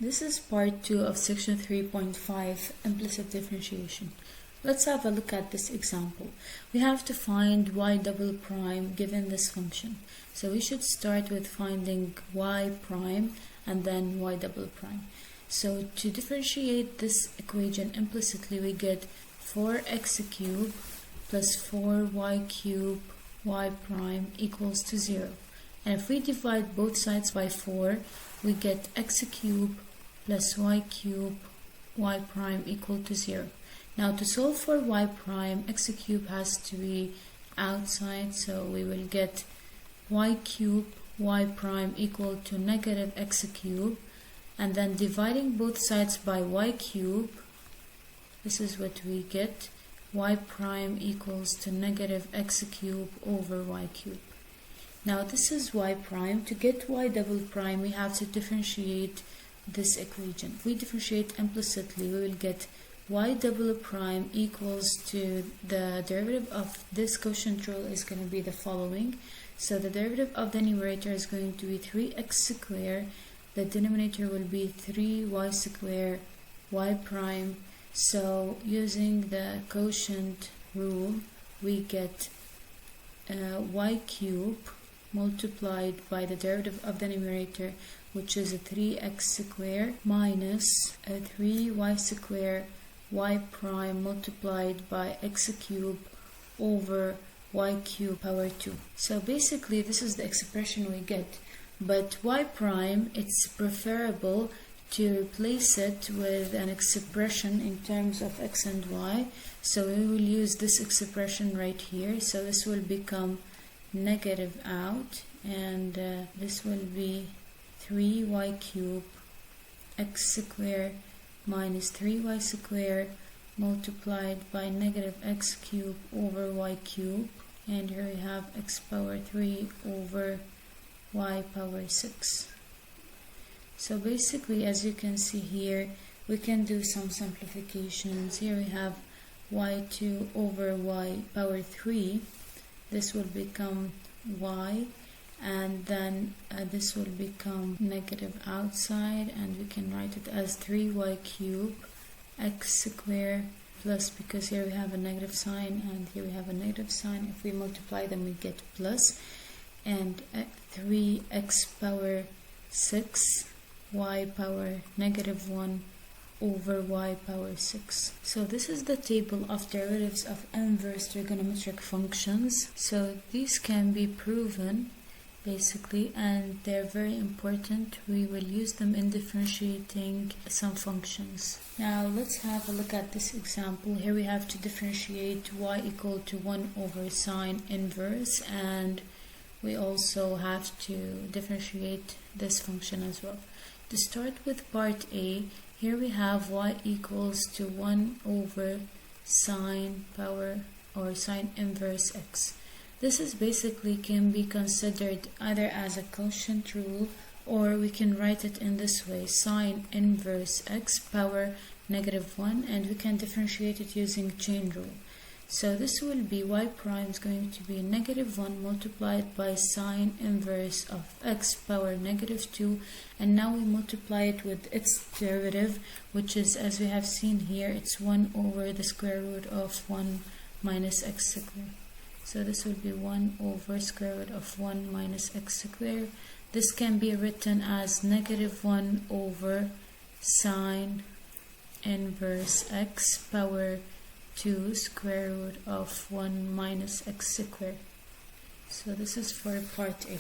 This is part 2 of section 3.5, implicit differentiation. Let's have a look at this example. We have to find y double prime given this function. So we should start with finding y prime and then y double prime. So to differentiate this equation implicitly, we get 4x cubed plus 4y cubed y prime equals to 0. And if we divide both sides by 4, we get x cubed plus y cubed y prime equal to 0. Now to solve for y prime, x cubed has to be outside, so we will get y cubed y prime equal to negative x cubed, and then dividing both sides by y cubed, this is what we get, y prime equals to negative x cubed over y cubed. Now this is y prime. To get y double prime, we have to differentiate this equation. If we differentiate implicitly, we will get y double prime equals to the derivative of this quotient rule is going to be the following. So the derivative of the numerator is going to be 3x squared. The denominator will be 3y squared y prime. So using the quotient rule, we get y cubed multiplied by the derivative of the numerator, which is a 3x squared minus a 3y squared y prime multiplied by x cubed over y cubed power 2. So basically this is the expression we get, but y prime, it's preferable to replace it with an expression in terms of x and y. So we will use this expression right here. So this will become negative out, and this will be 3y cubed x squared minus 3y squared multiplied by negative x cubed over y cubed, and here we have x power 3 over y power 6. So basically, as you can see here, we can do some simplifications. Here we have y2 over y power 3. This will become y, and then this will become negative outside, and we can write it as 3y cubed x squared plus, because here we have a negative sign and here we have a negative sign, if we multiply them we get plus, and 3x power 6 y power negative 1 over y power 6. So this is the table of derivatives of inverse trigonometric functions. So these can be proven basically, and they're very important. We will use them in differentiating some functions. Now let's have a look at this example. Here we have to differentiate y equal to 1 over sine inverse, and we also have to differentiate this function as well. To start with part A, here we have y equals to 1 over sine power or sine inverse x. This is basically can be considered either as a quotient rule, or we can write it in this way, sine inverse x power negative 1, and we can differentiate it using chain rule. So this will be y prime is going to be negative 1 multiplied by sine inverse of x power negative 2, and now we multiply it with its derivative, which is, as we have seen here, it's 1 over the square root of 1 minus x squared. So this will be 1 over square root of 1 minus x squared. This can be written as negative 1 over sine inverse x power 2 square root of 1 minus x squared. So this is for part A.